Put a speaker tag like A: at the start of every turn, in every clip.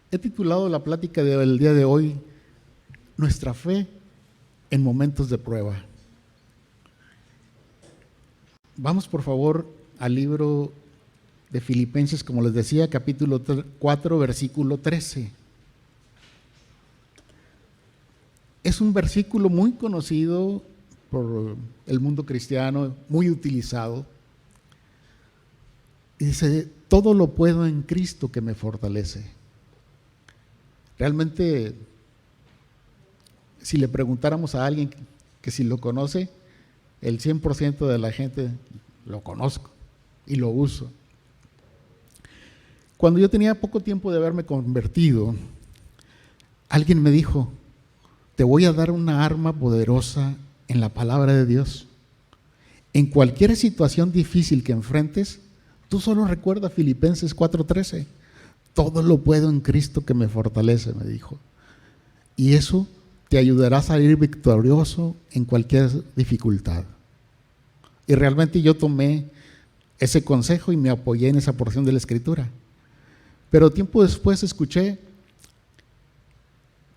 A: He titulado la plática del día de hoy, Nuestra fe en momentos de prueba. Vamos por favor al libro de Filipenses, como les decía, capítulo 4, versículo 13. Es un versículo muy conocido por el mundo cristiano, muy utilizado. Y dice, todo lo puedo en Cristo que me fortalece. Realmente, si le preguntáramos a alguien que si lo conoce, el 100% de la gente lo conozco y lo uso. Cuando yo tenía poco tiempo de haberme convertido, alguien me dijo, te voy a dar una arma poderosa en la palabra de Dios. En cualquier situación difícil que enfrentes, tú solo recuerda Filipenses 4:13. Todo lo puedo en Cristo que me fortalece, me dijo. Y eso te ayudará a salir victorioso en cualquier dificultad. Y realmente yo tomé ese consejo y me apoyé en esa porción de la Escritura. Pero tiempo después escuché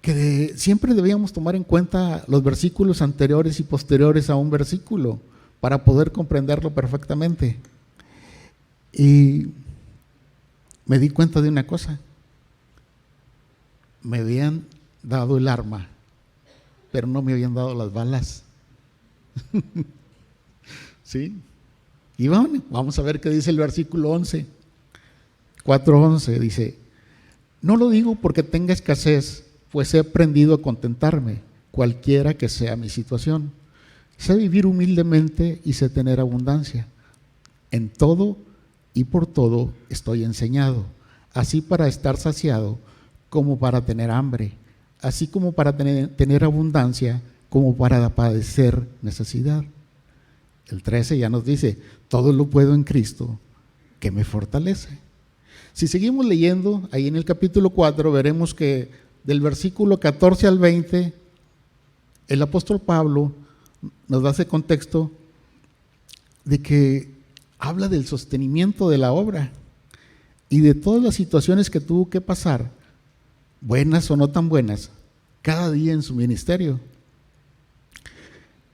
A: que siempre debíamos tomar en cuenta los versículos anteriores y posteriores a un versículo para poder comprenderlo perfectamente. Y me di cuenta de una cosa. Me habían dado el arma, pero no me habían dado las balas. ¿Sí? Y vamos a ver qué dice el versículo 11. 4:11 dice, no lo digo porque tenga escasez, pues he aprendido a contentarme, cualquiera que sea mi situación. Sé vivir humildemente y sé tener abundancia. En todo y por todo estoy enseñado, así para estar saciado como para tener hambre, así como para tener abundancia como para padecer necesidad. El 13 ya nos dice, todo lo puedo en Cristo que me fortalece. Si seguimos leyendo, ahí en el capítulo 4 veremos que del versículo 14 al 20, el apóstol Pablo nos da ese contexto de que habla del sostenimiento de la obra y de todas las situaciones que tuvo que pasar, buenas o no tan buenas, cada día en su ministerio.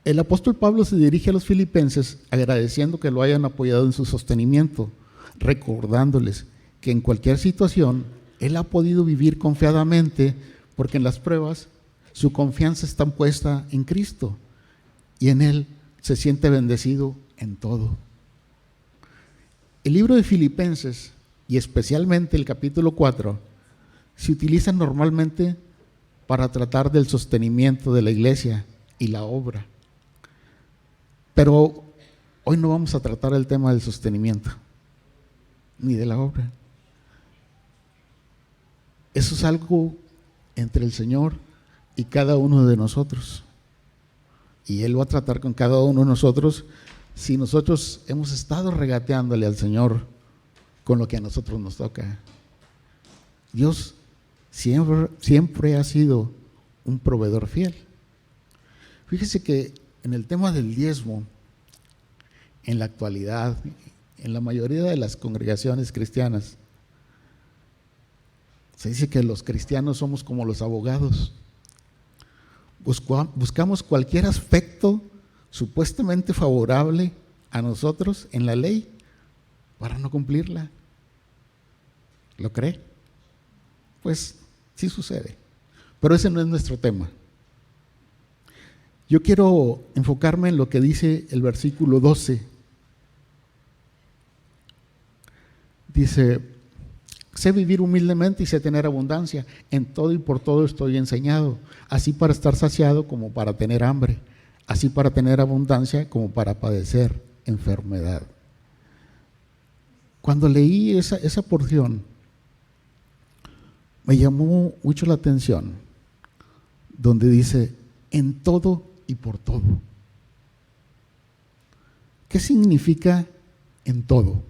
A: El apóstol Pablo se dirige a los filipenses agradeciendo que lo hayan apoyado en su sostenimiento, recordándoles que en cualquier situación él ha podido vivir confiadamente porque en las pruebas su confianza está puesta en Cristo y en él se siente bendecido en todo. El libro de Filipenses y especialmente el capítulo 4 se utiliza normalmente para tratar del sostenimiento de la iglesia y la obra. Pero hoy no vamos a tratar el tema del sostenimiento ni de la obra. Eso es algo entre el Señor y cada uno de nosotros. Y Él va a tratar con cada uno de nosotros si nosotros hemos estado regateándole al Señor con lo que a nosotros nos toca. Dios siempre ha sido un proveedor fiel. Fíjese que en el tema del diezmo, en la actualidad, en la mayoría de las congregaciones cristianas, se dice que los cristianos somos como los abogados. Buscamos cualquier aspecto supuestamente favorable a nosotros en la ley para no cumplirla. ¿Lo cree? Pues sí sucede, pero ese no es nuestro tema. Yo quiero enfocarme en lo que dice el versículo 12. Dice, sé vivir humildemente y sé tener abundancia. En todo y por todo estoy enseñado, así para estar saciado como para tener hambre, así para tener abundancia como para padecer enfermedad. Cuando leí esa porción, me llamó mucho la atención, donde dice, en todo y por todo. ¿Qué significa en todo?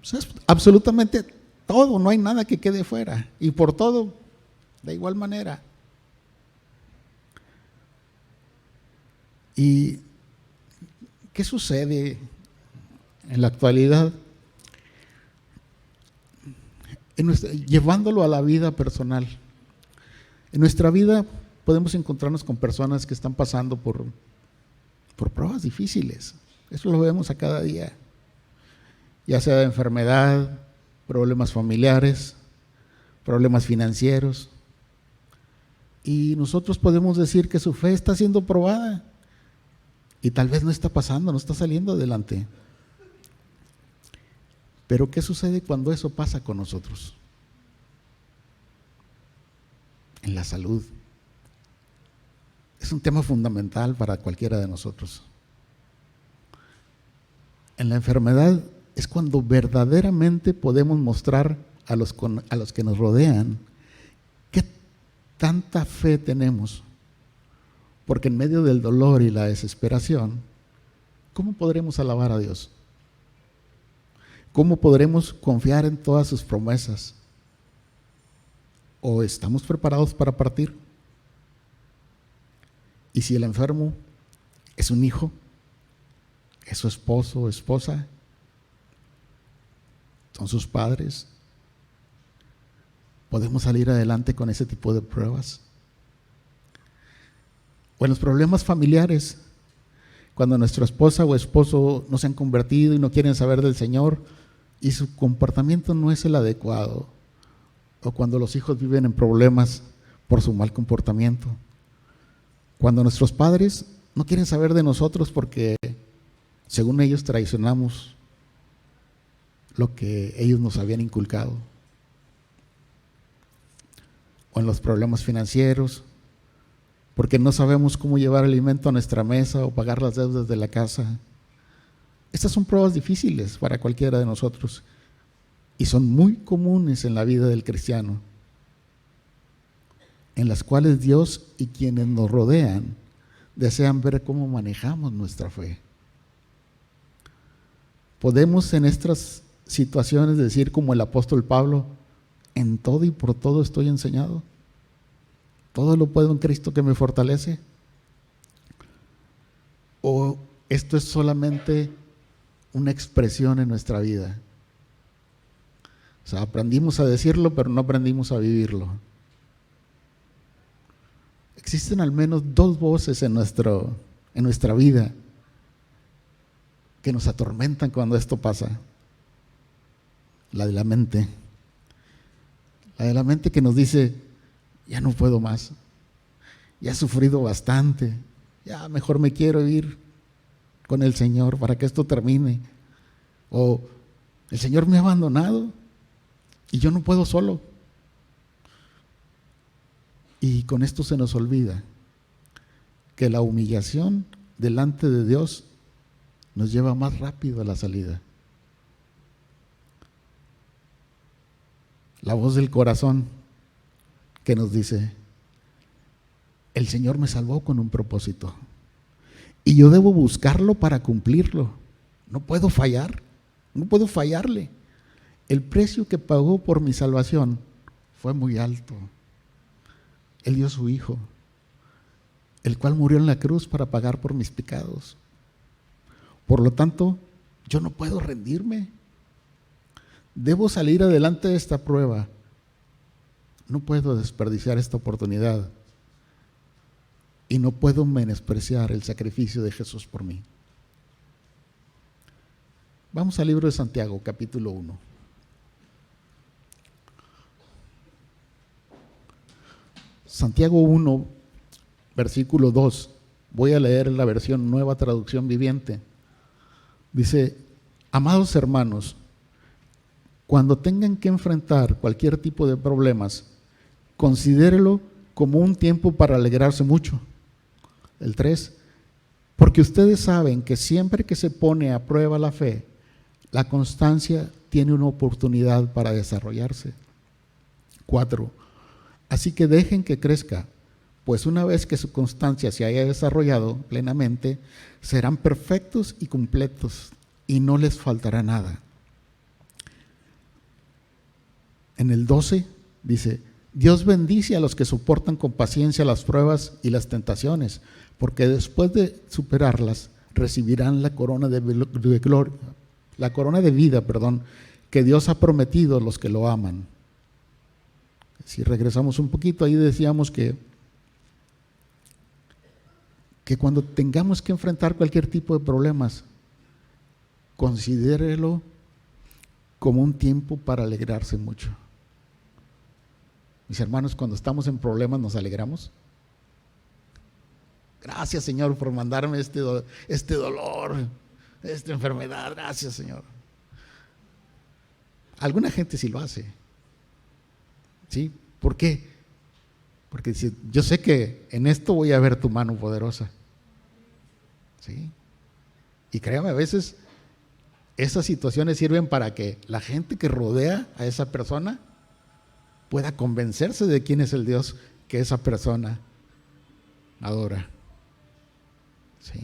A: O sea, es absolutamente todo, no hay nada que quede fuera. Y por todo, de igual manera. ¿Y qué sucede en la actualidad? llevándolo a la vida personal. En nuestra vida podemos encontrarnos con personas que están pasando por pruebas difíciles. Eso lo vemos a cada día, ya sea de enfermedad, problemas familiares, problemas financieros. Y nosotros podemos decir que su fe está siendo probada y tal vez no está pasando, no está saliendo adelante. Pero ¿qué sucede cuando eso pasa con nosotros? En la salud. Es un tema fundamental para cualquiera de nosotros. En la enfermedad es cuando verdaderamente podemos mostrar a los que nos rodean qué tanta fe tenemos. Porque en medio del dolor y la desesperación, ¿cómo podremos alabar a Dios? ¿Cómo podremos confiar en todas sus promesas? ¿O estamos preparados para partir? Y si el enfermo es un hijo, es su esposo o esposa, son sus padres, ¿podemos salir adelante con ese tipo de pruebas? O en los problemas familiares, cuando nuestra esposa o esposo no se han convertido y no quieren saber del Señor y su comportamiento no es el adecuado, o cuando los hijos viven en problemas por su mal comportamiento, cuando nuestros padres no quieren saber de nosotros porque según ellos traicionamos lo que ellos nos habían inculcado, o en los problemas financieros, porque no sabemos cómo llevar alimento a nuestra mesa o pagar las deudas de la casa. Estas son pruebas difíciles para cualquiera de nosotros y son muy comunes en la vida del cristiano, en las cuales Dios y quienes nos rodean desean ver cómo manejamos nuestra fe. Podemos en estas situaciones decir como el apóstol Pablo: en todo y por todo estoy enseñado, todo lo puedo en Cristo que me fortalece. O esto es solamente una expresión en nuestra vida. O sea, aprendimos a decirlo, pero no aprendimos a vivirlo. Existen al menos dos voces en nuestra vida que nos atormentan cuando esto pasa. La de la mente. La de la mente que nos dice: ya no puedo más, ya he sufrido bastante, ya mejor me quiero ir con el Señor para que esto termine. O el Señor me ha abandonado y yo no puedo solo. Y con esto se nos olvida que la humillación delante de Dios nos lleva más rápido a la salida. La voz del corazón que nos dice: el Señor me salvó con un propósito y yo debo buscarlo para cumplirlo. No puedo fallar, no puedo fallarle. El precio que pagó por mi salvación fue muy alto. Él dio a su Hijo, el cual murió en la cruz para pagar por mis pecados. Por lo tanto, yo no puedo rendirme. Debo salir adelante de esta prueba. No puedo desperdiciar esta oportunidad y no puedo menospreciar el sacrificio de Jesús por mí. Vamos al libro de Santiago, capítulo 1. Santiago 1, versículo 2. Voy a leer la versión Nueva Traducción Viviente. Dice: amados hermanos, cuando tengan que enfrentar cualquier tipo de problemas, considérelo como un tiempo para alegrarse mucho. El 3, porque ustedes saben que siempre que se pone a prueba la fe, la constancia tiene una oportunidad para desarrollarse. 4, así que dejen que crezca, pues una vez que su constancia se haya desarrollado plenamente, serán perfectos y completos y no les faltará nada. En el 12 dice: Dios bendice a los que soportan con paciencia las pruebas y las tentaciones, porque después de superarlas recibirán la corona de gloria, la corona de vida, que Dios ha prometido a los que lo aman. Si regresamos un poquito, ahí decíamos que cuando tengamos que enfrentar cualquier tipo de problemas, considérelo como un tiempo para alegrarse mucho. Mis hermanos, cuando estamos en problemas, ¿nos alegramos? Gracias, Señor, por mandarme este dolor, esta enfermedad. Gracias, Señor. Alguna gente sí lo hace. ¿Sí? ¿Por qué? Porque dice, yo sé que en esto voy a ver tu mano poderosa. ¿Sí? Y créame, a veces esas situaciones sirven para que la gente que rodea a esa persona pueda convencerse de quién es el Dios que esa persona adora. ¿Sí?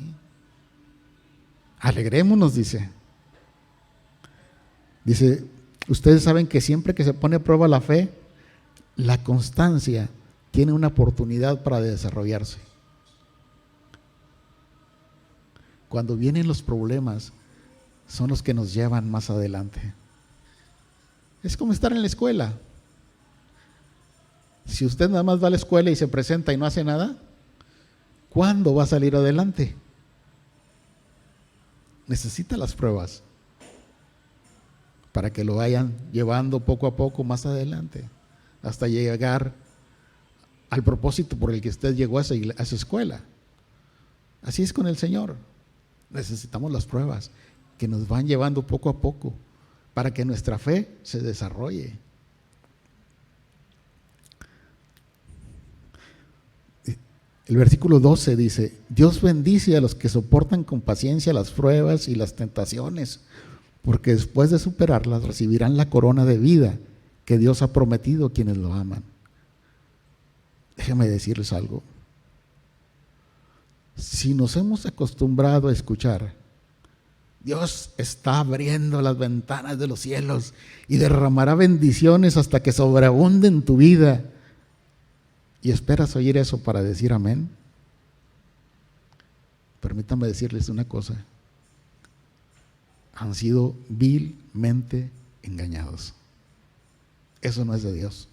A: Alegrémonos, dice. Dice, ustedes saben que siempre que se pone a prueba la fe, la constancia tiene una oportunidad para desarrollarse. Cuando vienen los problemas, son los que nos llevan más adelante. Es como estar en la escuela. Si usted nada más va a la escuela y se presenta y no hace nada, ¿cuándo va a salir adelante? Necesita las pruebas para que lo vayan llevando poco a poco más adelante, hasta llegar al propósito por el que usted llegó a esa escuela. Así es con el Señor. Necesitamos las pruebas que nos van llevando poco a poco para que nuestra fe se desarrolle. El versículo 12 dice, Dios bendice a los que soportan con paciencia las pruebas y las tentaciones, porque después de superarlas recibirán la corona de vida que Dios ha prometido a quienes lo aman. Déjenme decirles algo. Si nos hemos acostumbrado a escuchar, Dios está abriendo las ventanas de los cielos y derramará bendiciones hasta que sobreabunde en tu vida, y esperas oír eso para decir amén, permítanme decirles una cosa: han sido vilmente engañados. Eso no es de Dios.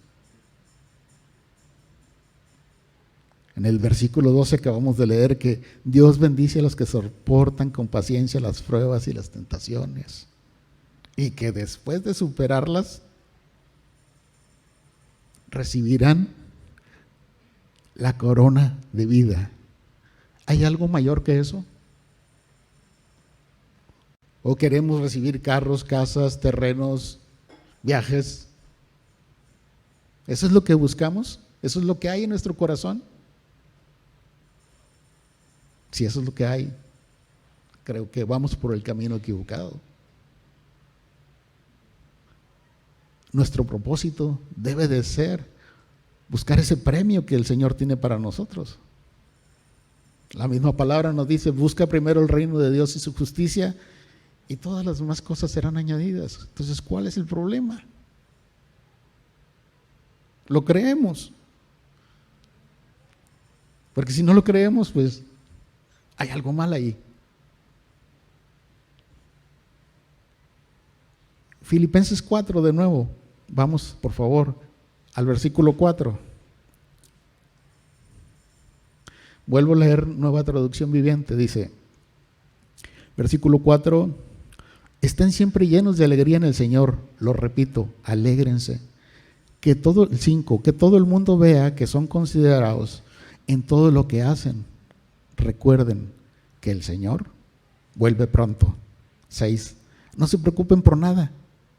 A: En el versículo 12 acabamos de leer que Dios bendice a los que soportan con paciencia las pruebas y las tentaciones, y que después de superarlas recibirán la corona de vida. ¿Hay algo mayor que eso? ¿O queremos recibir carros, casas, terrenos, viajes? ¿Eso es lo que buscamos? ¿Eso es lo que hay en nuestro corazón? Si eso es lo que hay, creo que vamos por el camino equivocado. Nuestro propósito debe de ser buscar ese premio que el Señor tiene para nosotros. La misma palabra nos dice, busca primero el reino de Dios y su justicia, y todas las demás cosas serán añadidas. Entonces, ¿cuál es el problema? Lo creemos. Porque si no lo creemos, pues hay algo mal ahí. Filipenses 4 de nuevo. Vamos, por favor, al versículo 4. Vuelvo a leer Nueva Traducción Viviente. Dice, versículo 4, estén siempre llenos de alegría en el Señor. Lo repito, alégrense. Que todo el mundo vea que son considerados en todo lo que hacen. Recuerden que el Señor vuelve pronto. 6. No se preocupen por nada.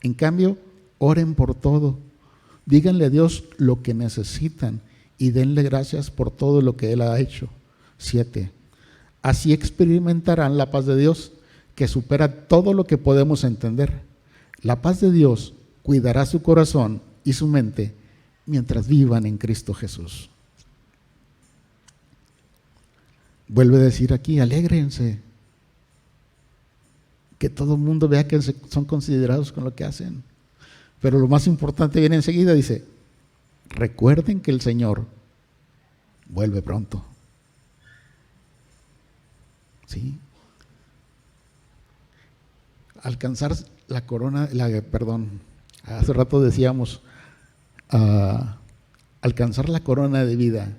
A: En cambio, oren por todo. Díganle a Dios lo que necesitan y denle gracias por todo lo que Él ha hecho. 7. Así experimentarán la paz de Dios, que supera todo lo que podemos entender. La paz de Dios cuidará su corazón y su mente mientras vivan en Cristo Jesús. Vuelve a decir aquí, alégrense. Que todo el mundo vea que son considerados con lo que hacen. Pero lo más importante viene enseguida, dice, recuerden que el Señor vuelve pronto. ¿Sí? Alcanzar la corona, hace rato decíamos, alcanzar la corona de vida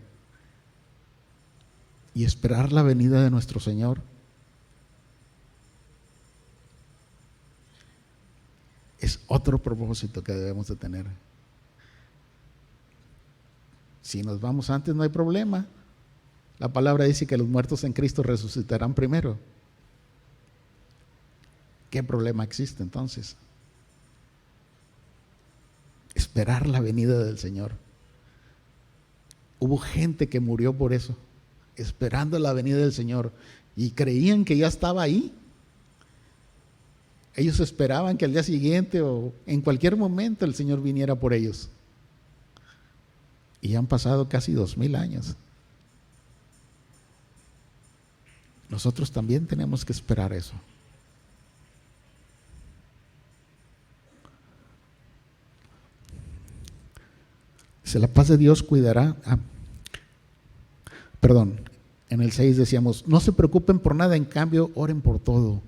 A: y esperar la venida de nuestro Señor, es otro propósito que debemos de tener. Si nos vamos antes no hay problema. La palabra dice que los muertos en Cristo resucitarán primero. ¿Qué problema existe entonces? Esperar la venida del Señor. Hubo gente que murió por eso, esperando la venida del Señor, y creían que ya estaba ahí. Ellos esperaban que al día siguiente o en cualquier momento el Señor viniera por ellos. Y han pasado casi 2000 años. Nosotros también tenemos que esperar eso. Dice, la paz de Dios cuidará. En el 6 decíamos, no se preocupen por nada, en cambio, oren por todo.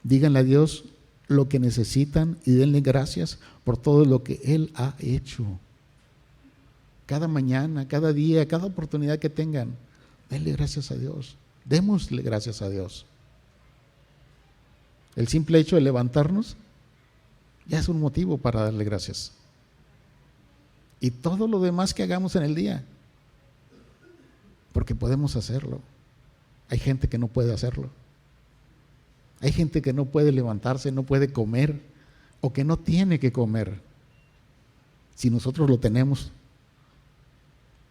A: Díganle a Dios lo que necesitan y denle gracias por todo lo que Él ha hecho. Cada mañana, cada día, cada oportunidad que tengan, denle gracias a Dios. Démosle gracias a Dios. El simple hecho de levantarnos ya es un motivo para darle gracias. Y todo lo demás que hagamos en el día, porque podemos hacerlo. Hay gente que no puede hacerlo. Hay gente que no puede levantarse, no puede comer, o que no tiene que comer. Si nosotros lo tenemos,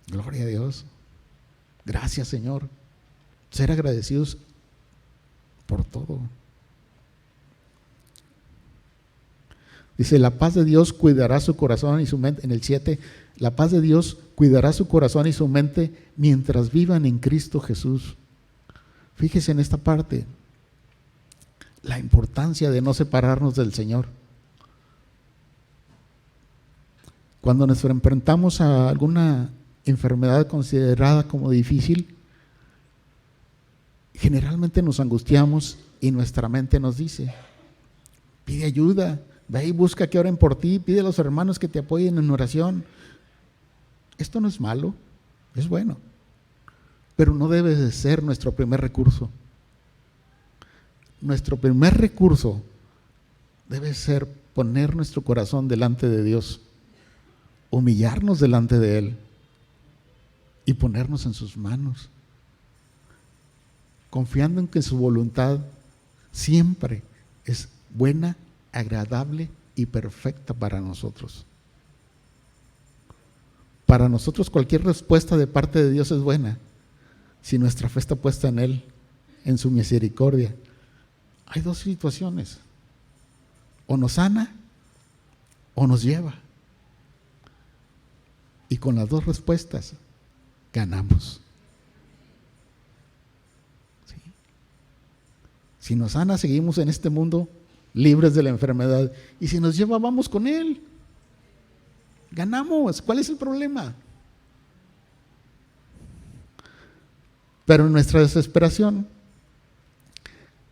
A: gloria a Dios. Gracias, Señor. Ser agradecidos por todo. Dice, la paz de Dios cuidará su corazón y su mente. En el 7, la paz de Dios cuidará su corazón y su mente mientras vivan en Cristo Jesús. Fíjese en esta parte, la importancia de no separarnos del Señor. Cuando nos enfrentamos a alguna enfermedad considerada como difícil, generalmente nos angustiamos y nuestra mente nos dice, pide ayuda, ve y busca que oren por ti, pide a los hermanos que te apoyen en oración. Esto no es malo, es bueno, pero no debe de ser nuestro primer recurso. Nuestro primer recurso debe ser poner nuestro corazón delante de Dios, humillarnos delante de Él y ponernos en sus manos, confiando en que su voluntad siempre es buena, agradable y perfecta para nosotros. Para nosotros cualquier respuesta de parte de Dios es buena, si nuestra fe está puesta en Él, en su misericordia. Hay dos situaciones, o nos sana o nos lleva, y con las dos respuestas ganamos. ¿Sí? Si nos sana, seguimos en este mundo libres de la enfermedad, y si nos lleva, vamos con Él, ganamos. ¿Cuál es el problema? Pero en nuestra desesperación,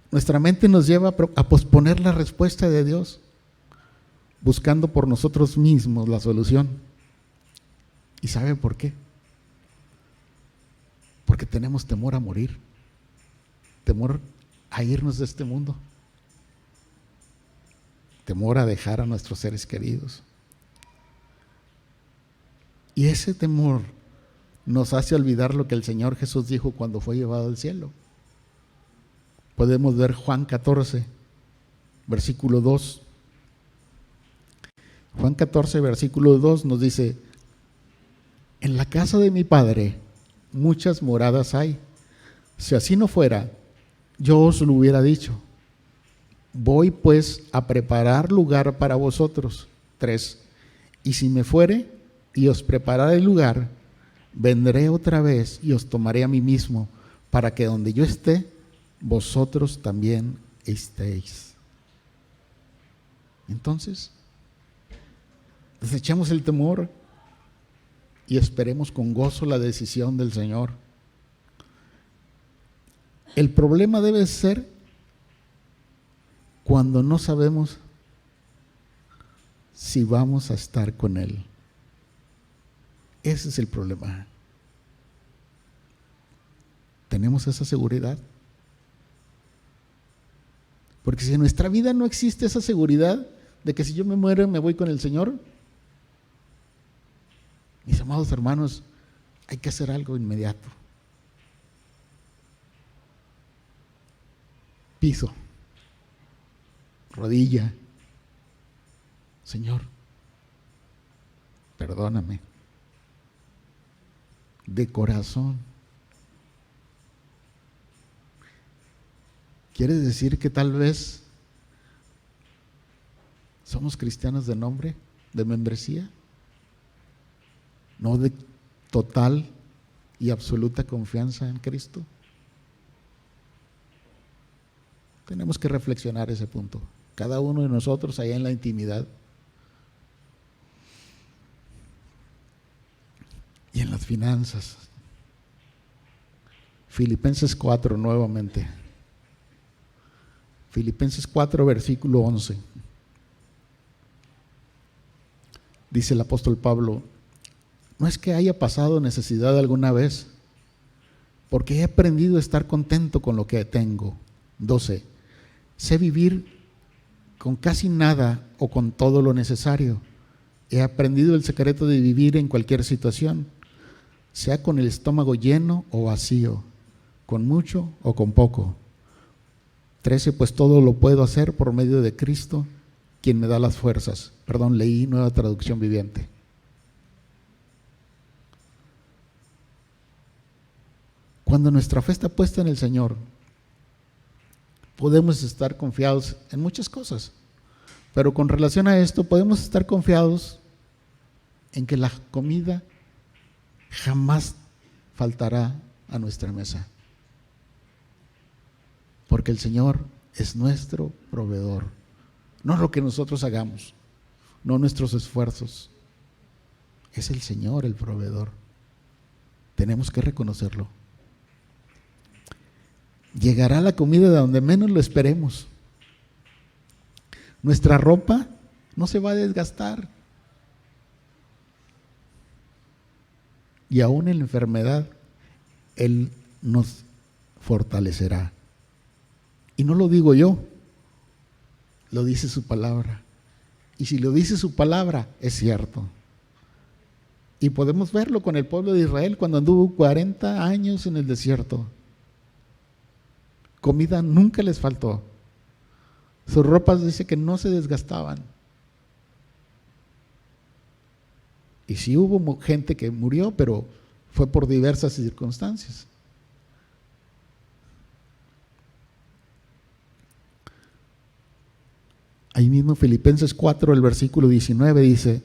A: nuestra mente nos lleva a posponer la respuesta de Dios, buscando por nosotros mismos la solución. ¿Y sabe por qué? Porque tenemos temor a morir, temor a irnos de este mundo, temor a dejar a nuestros seres queridos. Y ese temor nos hace olvidar lo que el Señor Jesús dijo cuando fue llevado al cielo. Podemos ver Juan 14, versículo 2. Juan 14, versículo 2 nos dice, en la casa de mi Padre muchas moradas hay. Si así no fuera, yo os lo hubiera dicho. Voy pues a preparar lugar para vosotros. 3. Y si me fuere y os prepararé el lugar, vendré otra vez y os tomaré a mí mismo, para que donde yo esté, vosotros también estéis. Entonces, desechemos el temor y esperemos con gozo la decisión del Señor. El problema debe ser cuando no sabemos si vamos a estar con Él. Ese es el problema. ¿Tenemos esa seguridad? Porque si en nuestra vida no existe esa seguridad de que si yo me muero me voy con el Señor, mis amados hermanos, hay que hacer algo inmediato. Piso, rodilla, Señor, perdóname, de corazón. ¿Quiere decir que tal vez somos cristianos de nombre, de membresía? No de total y absoluta confianza en Cristo. Tenemos que reflexionar ese punto, cada uno de nosotros allá en la intimidad y en las finanzas. Filipenses 4 nuevamente. Filipenses 4 versículo 11. Dice el apóstol Pablo: no es que haya pasado necesidad alguna vez, porque he aprendido a estar contento con lo que tengo. 12. Sé vivir con casi nada o con todo lo necesario. He aprendido el secreto de vivir en cualquier situación, sea con el estómago lleno o vacío, con mucho o con poco. 13. Pues todo lo puedo hacer por medio de Cristo, quien me da las fuerzas. Leí Nueva Traducción Viviente. Cuando nuestra fe está puesta en el Señor, podemos estar confiados en muchas cosas, pero con relación a esto podemos estar confiados en que la comida jamás faltará a nuestra mesa, porque el Señor es nuestro proveedor, no lo que nosotros hagamos, no nuestros esfuerzos, es el Señor el proveedor. Tenemos que reconocerlo. Llegará la comida de donde menos lo esperemos. Nuestra ropa no se va a desgastar. Y aún en la enfermedad, Él nos fortalecerá. Y no lo digo yo, lo dice su palabra. Y si lo dice su palabra, es cierto. Y podemos verlo con el pueblo de Israel cuando anduvo 40 años en el desierto. Comida nunca les faltó. Sus ropas dice que no se desgastaban. Y sí hubo gente que murió, pero fue por diversas circunstancias. Ahí mismo Filipenses 4, el versículo 19 dice: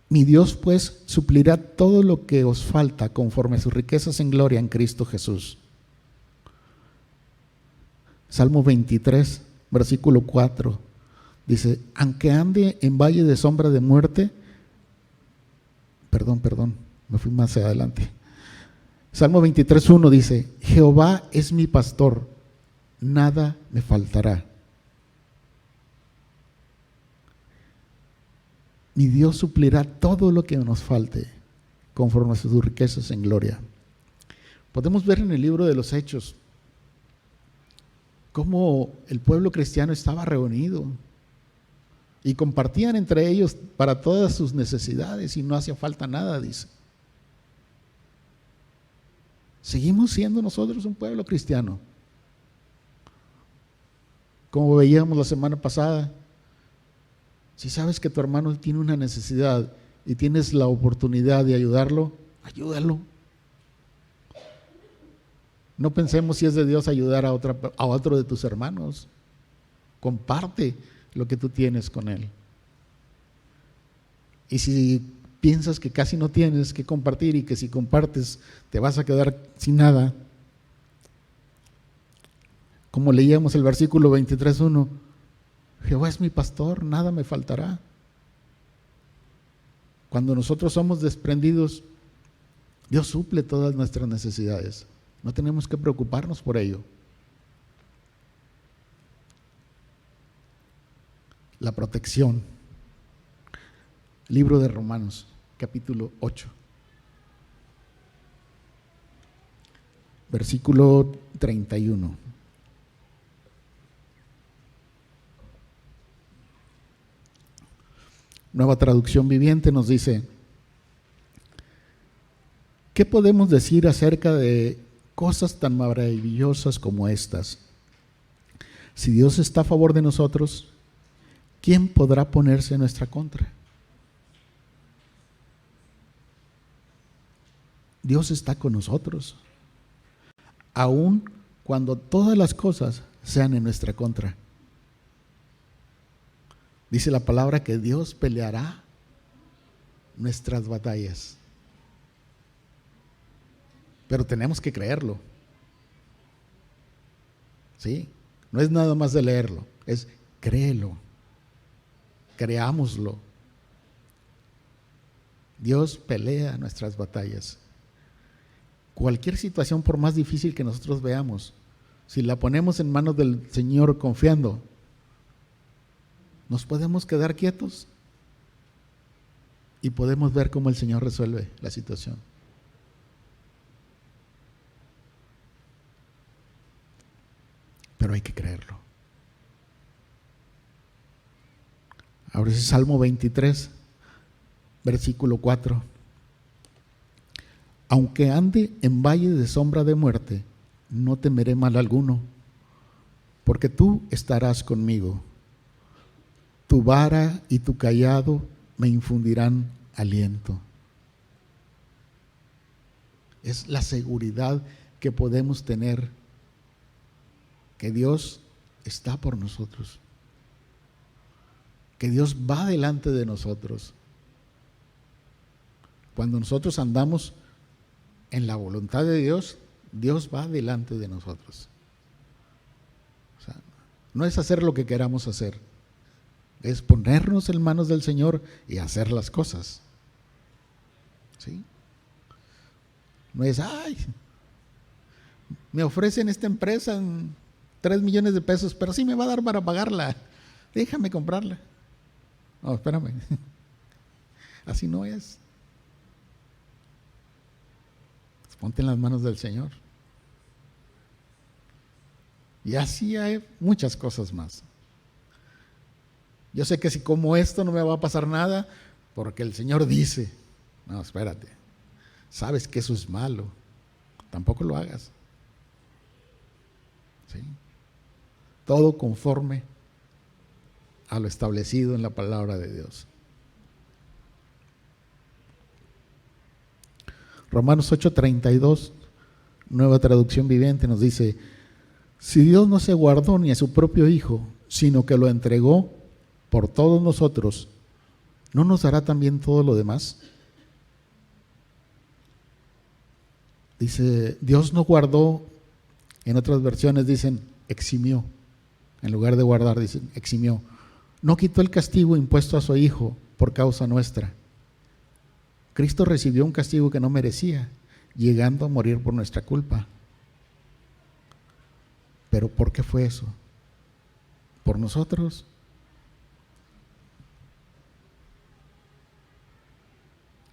A: mi Dios pues suplirá todo lo que os falta conforme a sus riquezas en gloria en Cristo Jesús. Salmo 23, versículo 4, dice: aunque ande en valle de sombra de muerte, me fui más adelante. Salmo 23, 1 dice: Jehová es mi pastor, nada me faltará. Mi Dios suplirá todo lo que nos falte, conforme a sus riquezas en gloria. Podemos ver en el libro de los Hechos cómo el pueblo cristiano estaba reunido y compartían entre ellos para todas sus necesidades y no hacía falta nada, dice. Seguimos siendo nosotros un pueblo cristiano. Como veíamos la semana pasada, si sabes que tu hermano tiene una necesidad y tienes la oportunidad de ayudarlo, ayúdalo. No pensemos si es de Dios ayudar a otro de tus hermanos. Comparte lo que tú tienes con él. Y si piensas que casi no tienes que compartir y que si compartes te vas a quedar sin nada, como leíamos el versículo 23:1, Jehová es mi pastor, nada me faltará. Cuando nosotros somos desprendidos, Dios suple todas nuestras necesidades. No tenemos que preocuparnos por ello. La protección. Libro de Romanos, capítulo 8. versículo 31. Nueva Traducción Viviente nos dice: ¿qué podemos decir acerca de cosas tan maravillosas como estas? Si Dios está a favor de nosotros, ¿quién podrá ponerse en nuestra contra? Dios está con nosotros, aun cuando todas las cosas sean en nuestra contra. Dice la palabra que Dios peleará nuestras batallas. Pero tenemos que creerlo. ¿Sí? No es nada más de leerlo, es créelo. Creámoslo. Dios pelea nuestras batallas. Cualquier situación, por más difícil que nosotros veamos, si la ponemos en manos del Señor confiando, nos podemos quedar quietos y podemos ver cómo el Señor resuelve la situación. Pero hay que creerlo. Ahora es Salmo 23, versículo 4. Aunque ande en valle de sombra de muerte, no temeré mal alguno, porque tú estarás conmigo. Tu vara y tu cayado me infundirán aliento. Es la seguridad que podemos tener, que Dios está por nosotros, que Dios va delante de nosotros. Cuando nosotros andamos en la voluntad de Dios, Dios va delante de nosotros. O sea, no es hacer lo que queramos hacer, es ponernos en manos del Señor y hacer las cosas. ¿Sí? No es, ay, me ofrecen esta empresa en 3 millones de pesos, pero sí me va a dar para pagarla. Déjame comprarla. No, espérame. Así no es. Ponte en las manos del Señor. Y así hay muchas cosas más. Yo sé que si como esto no me va a pasar nada, porque el Señor dice, no, espérate, sabes que eso es malo, tampoco lo hagas. ¿Sí? Todo conforme a lo establecido en la palabra de Dios. Romanos 8:32, Nueva Traducción Viviente, nos dice: si Dios no se guardó ni a su propio Hijo, sino que lo entregó por todos nosotros, ¿no nos dará también todo lo demás? Dice, Dios no guardó, en otras versiones dicen eximió, en lugar de guardar dicen eximió. No quitó el castigo impuesto a su Hijo por causa nuestra. Cristo recibió un castigo que no merecía, llegando a morir por nuestra culpa. ¿Pero por qué fue eso? ¿Por nosotros?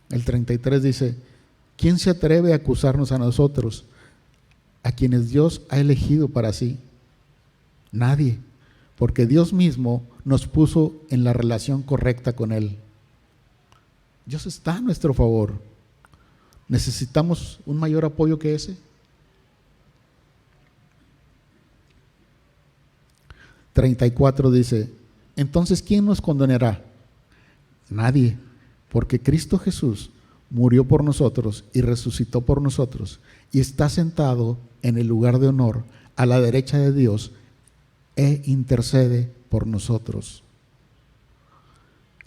A: El 33 dice: ¿quién se atreve a acusarnos a nosotros, a quienes Dios ha elegido para sí? Nadie, porque Dios mismo nos puso en la relación correcta con Él. Dios está a nuestro favor. ¿Necesitamos un mayor apoyo que ese? 34 dice: entonces ¿quién nos condenará? Nadie, porque Cristo Jesús murió por nosotros y resucitó por nosotros y está sentado en el lugar de honor a la derecha de Dios e intercede por nosotros.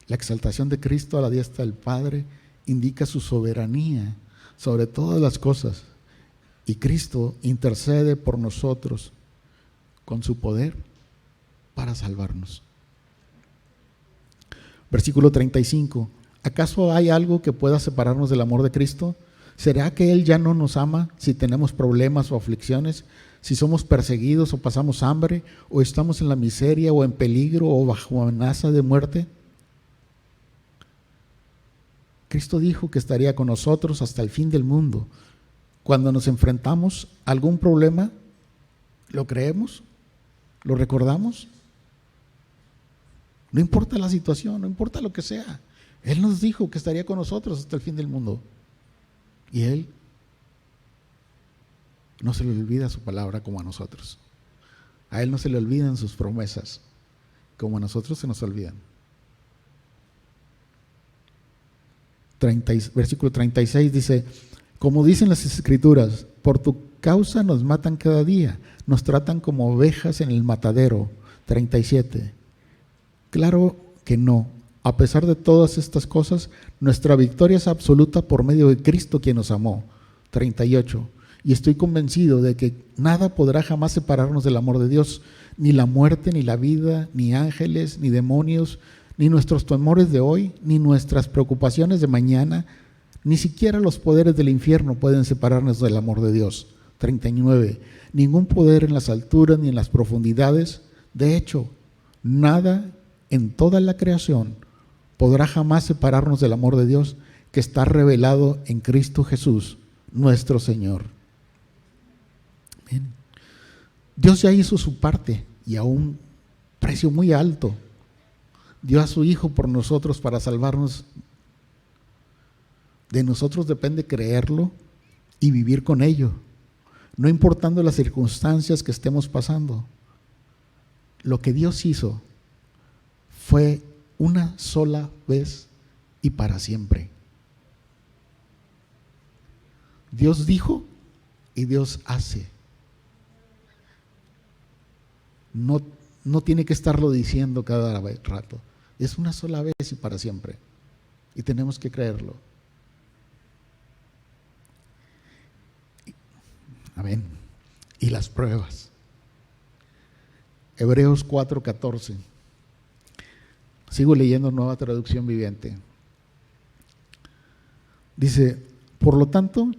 A: La exaltación de Cristo a la diestra del Padre indica su soberanía sobre todas las cosas, y Cristo intercede por nosotros con su poder para salvarnos. Versículo 35. ¿Acaso hay algo que pueda separarnos del amor de Cristo? ¿Será que Él ya no nos ama si tenemos problemas o aflicciones, si somos perseguidos o pasamos hambre, o estamos en la miseria o en peligro o bajo amenaza de muerte? Cristo dijo que estaría con nosotros hasta el fin del mundo. cuando nos enfrentamos a algún problema, ¿lo creemos? ¿Lo recordamos? No importa la situación, no importa lo que sea. Él nos dijo que estaría con nosotros hasta el fin del mundo. Y Él no se le olvida su palabra como a nosotros. A Él no se le olvidan sus promesas como a nosotros se nos olvidan. Versículo 36 dice: como dicen las Escrituras, por tu causa nos matan cada día, nos tratan como ovejas en el matadero. 37. Claro que no. A pesar de todas estas cosas, nuestra victoria es absoluta por medio de Cristo, quien nos amó. 38. Y estoy convencido de que nada podrá jamás separarnos del amor de Dios, ni la muerte, ni la vida, ni ángeles, ni demonios, ni nuestros temores de hoy, ni nuestras preocupaciones de mañana, ni siquiera los poderes del infierno pueden separarnos del amor de Dios. 39. Ningún poder en las alturas ni en las profundidades, de hecho, nada en toda la creación podrá jamás separarnos del amor de Dios que está revelado en Cristo Jesús, nuestro Señor. Bien. Dios ya hizo su parte y a un precio muy alto. Dio a su Hijo por nosotros para salvarnos. De nosotros depende creerlo y vivir con ello, no importando las circunstancias que estemos pasando. Lo que Dios hizo fue una sola vez y para siempre. Dios dijo y Dios hace. No tiene que estarlo diciendo cada rato. Es una sola vez y para siempre. Y tenemos que creerlo. Amén. Y las pruebas. Hebreos 4:14. Sigo leyendo Nueva Traducción Viviente. Dice: por lo tanto,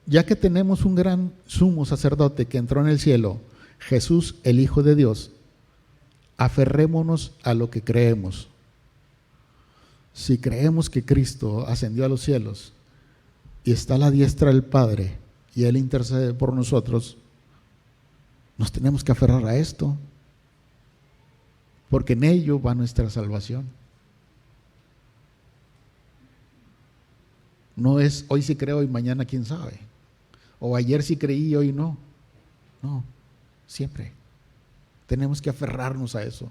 A: ya que tenemos un gran sumo sacerdote que entró en el cielo, Jesús, el Hijo de Dios, aferrémonos a lo que creemos. Si creemos que Cristo ascendió a los cielos y está a la diestra del Padre y Él intercede por nosotros, nos tenemos que aferrar a esto, porque en ello va nuestra salvación. No es hoy sí creo y mañana quién sabe, o ayer sí creí y hoy no. No, siempre tenemos que aferrarnos a eso.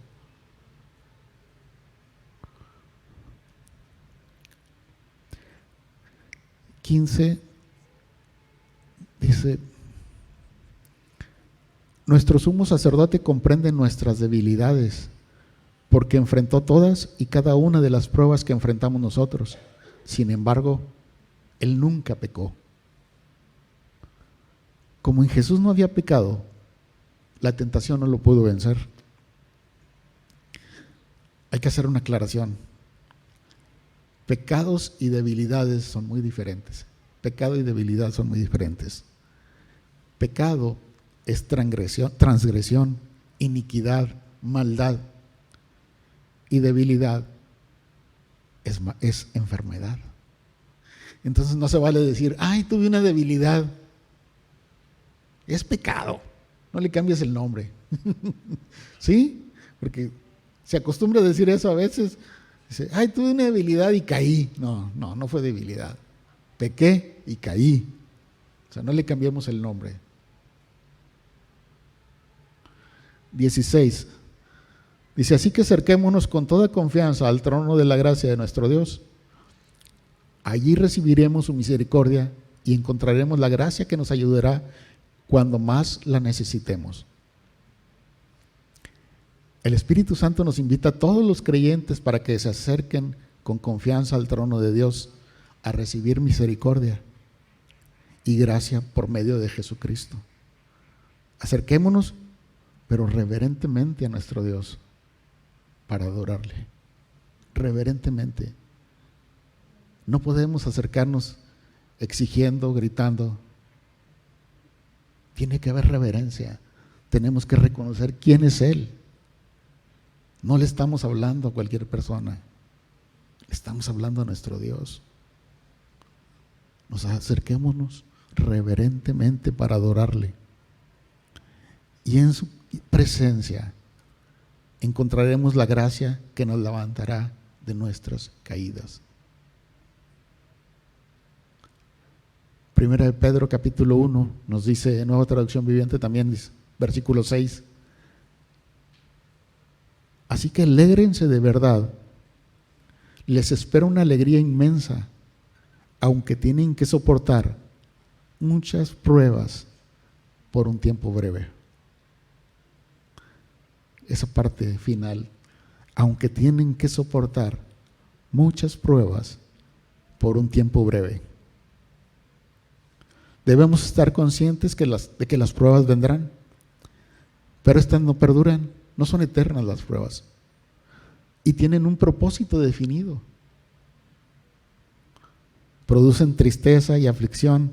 A: (15) dice: nuestro sumo sacerdote comprende nuestras debilidades, porque enfrentó todas y cada una de las pruebas que enfrentamos nosotros. Sin embargo, Él nunca pecó. Como en Jesús no había pecado, la tentación no lo pudo vencer. Hay que hacer una aclaración. Pecados y debilidades son muy diferentes. Pecado y debilidad son muy diferentes. Pecado es transgresión, iniquidad, maldad. Y debilidad es enfermedad. Entonces no se vale decir, ay, tuve una debilidad. Es pecado. No le cambies el nombre. ¿Sí? Porque se acostumbra a decir eso a veces. Dice, ay, tuve una debilidad y caí. No fue debilidad. Pequé y caí. O sea, no le cambiemos el nombre. 16. Dice, así que acerquémonos con toda confianza al trono de la gracia de nuestro Dios. Allí recibiremos su misericordia y encontraremos la gracia que nos ayudará cuando más la necesitemos. El Espíritu Santo nos invita a todos los creyentes para que se acerquen con confianza al trono de Dios a recibir misericordia y gracia por medio de Jesucristo. Acerquémonos, pero reverentemente a nuestro Dios para adorarle. Reverentemente. No podemos acercarnos exigiendo, gritando. Tiene que haber reverencia. Tenemos que reconocer quién es Él. No le estamos hablando a cualquier persona. Le estamos hablando a nuestro Dios. Nos acerquémonos reverentemente para adorarle. Y en su presencia encontraremos la gracia que nos levantará de nuestras caídas. Primera de Pedro capítulo 1 nos dice, Nueva Traducción Viviente también dice, versículo 6: así que alégrense de verdad, les espera una alegría inmensa, aunque tienen que soportar muchas pruebas por un tiempo breve. Esa parte final, aunque tienen que soportar muchas pruebas por un tiempo breve. Debemos estar conscientes de que las pruebas vendrán, pero estas no perduran, no son eternas las pruebas, y tienen un propósito definido. Producen tristeza y aflicción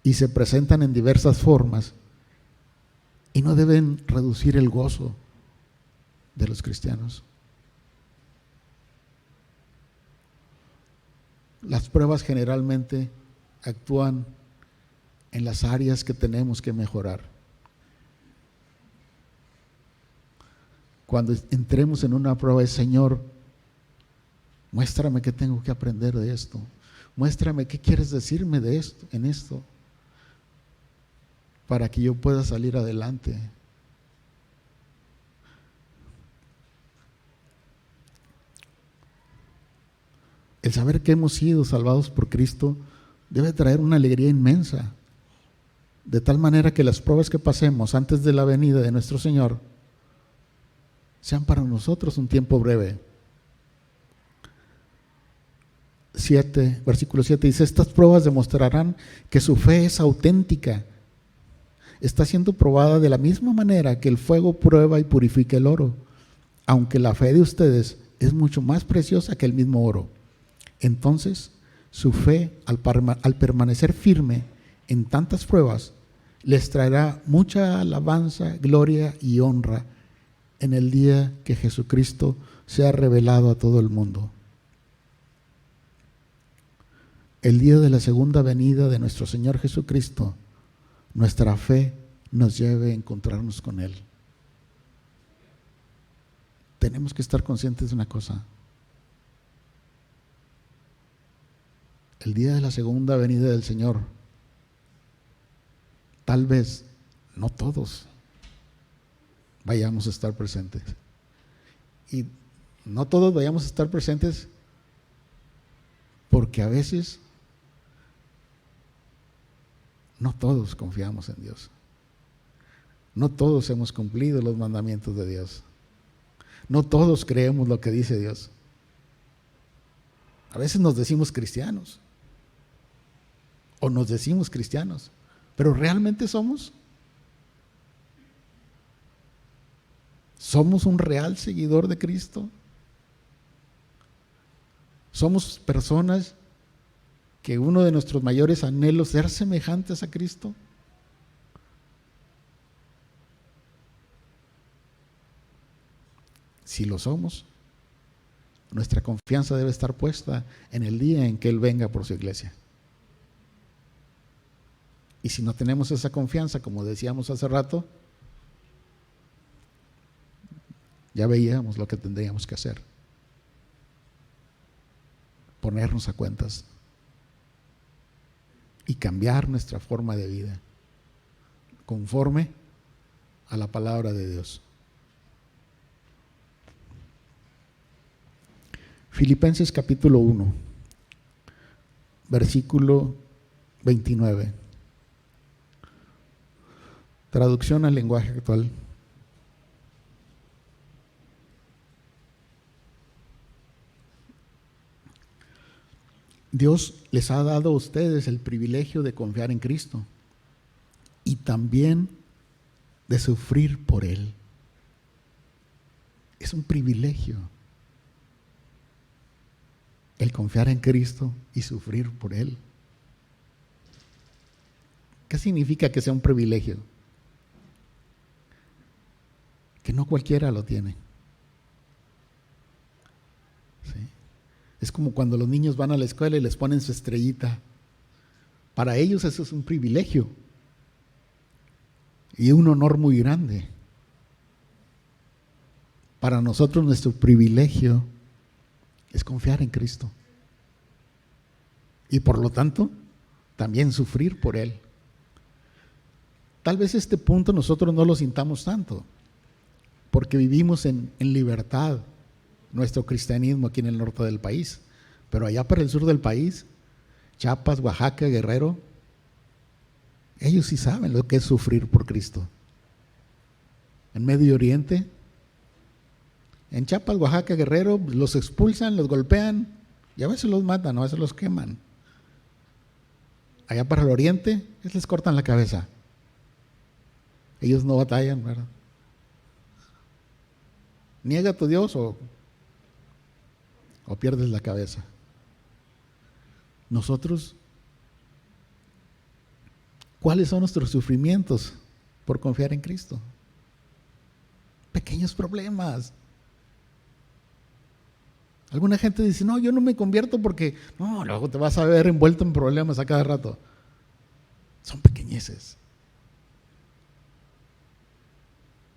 A: y se presentan en diversas formas, y no deben reducir el gozo de los cristianos. Las pruebas generalmente actúan en las áreas que tenemos que mejorar. Cuando entremos en una prueba, es: Señor, muéstrame qué tengo que aprender de esto. Muéstrame qué quieres decirme de esto, en esto, para que yo pueda salir adelante. El saber que hemos sido salvados por Cristo debe traer una alegría inmensa, de tal manera que las pruebas que pasemos antes de la venida de nuestro Señor sean para nosotros un tiempo breve. Versículo 7 dice: estas pruebas demostrarán que su fe es auténtica. Está siendo probada de la misma manera que el fuego prueba y purifica el oro, aunque la fe de ustedes es mucho más preciosa que el mismo oro. Entonces, su fe, al permanecer firme en tantas pruebas, les traerá mucha alabanza, gloria y honra en el día que Jesucristo sea revelado a todo el mundo. El día de la segunda venida de nuestro Señor Jesucristo, nuestra fe nos lleve a encontrarnos con Él. Tenemos que estar conscientes de una cosa: el día de la segunda venida del Señor, tal vez no todos vayamos a estar presentes. Y no todos vayamos a estar presentes porque a veces no todos confiamos en Dios. No todos hemos cumplido los mandamientos de Dios. No todos creemos lo que dice Dios. A veces nos decimos cristianos, o nos decimos cristianos, pero ¿realmente somos? ¿Somos un real seguidor de Cristo? ¿Somos personas que uno de nuestros mayores anhelos es ser semejantes a Cristo? Si lo somos, nuestra confianza debe estar puesta en el día en que Él venga por su iglesia. Y si no tenemos esa confianza, como decíamos hace rato, ya veíamos lo que tendríamos que hacer: ponernos a cuentas y cambiar nuestra forma de vida conforme a la palabra de Dios. Filipenses capítulo 1, versículo 29. Traducción al lenguaje actual. Dios les ha dado a ustedes el privilegio de confiar en Cristo y también de sufrir por Él. Es un privilegio el confiar en Cristo y sufrir por Él. ¿Qué significa que sea un privilegio? Que no cualquiera lo tiene. ¿Sí? Es como cuando los niños van a la escuela y les ponen su estrellita Para ellos eso es un privilegio y un honor muy grande. Para nosotros nuestro privilegio es confiar en Cristo y por lo tanto también sufrir por Él. Tal vez este punto nosotros no lo sintamos tanto, porque vivimos en libertad nuestro cristianismo aquí en el norte del país, pero allá para el sur del país, Chiapas, Oaxaca, Guerrero, ellos sí saben lo que es sufrir por Cristo. En Medio Oriente, en Chiapas, Oaxaca, Guerrero, los expulsan, los golpean y a veces los matan, a veces los queman. Allá para el oriente, les cortan la cabeza. Ellos no batallan, ¿verdad? Niega a tu Dios o pierdes la cabeza. Nosotros, ¿cuáles son nuestros sufrimientos por confiar en Cristo? Pequeños problemas. Alguna gente dice, no, yo no me convierto porque, no, luego te vas a ver envuelto en problemas a cada rato. Son pequeñeces.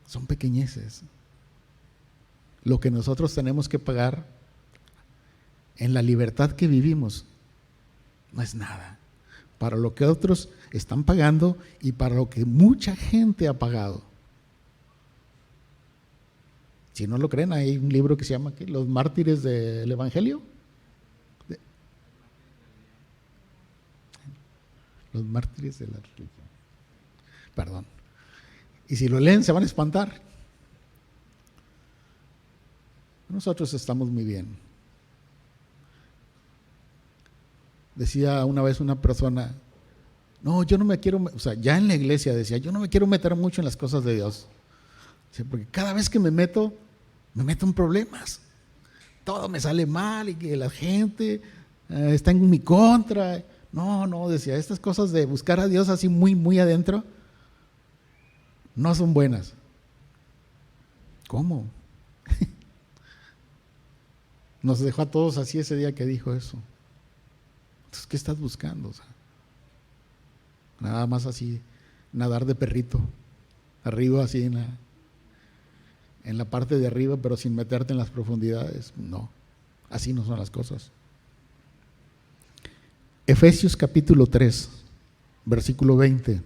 A: Son pequeñeces. Lo que nosotros tenemos que pagar en la libertad que vivimos no es nada para lo que otros están pagando y para lo que mucha gente ha pagado. Si no lo creen, hay un libro que se llama ¿qué? Los mártires del Evangelio. Los mártires de la religión. Perdón. Y si lo leen se van a espantar. Nosotros estamos muy bien. Decía una vez una persona, no, yo no me quiero, o sea, ya en la iglesia decía, yo no me quiero meter mucho en las cosas de Dios. Porque cada vez que me meto en problemas. Todo me sale mal y que la gente está en mi contra. No, decía, estas cosas de buscar a Dios así muy, muy adentro no son buenas. ¿Cómo? Nos dejó a todos así ese día que dijo eso. Entonces, ¿qué estás buscando? O sea, nada más así, nadar de perrito, arriba así en la parte de arriba, pero sin meterte en las profundidades. No, así no son las cosas. Efesios capítulo 3, versículo 20.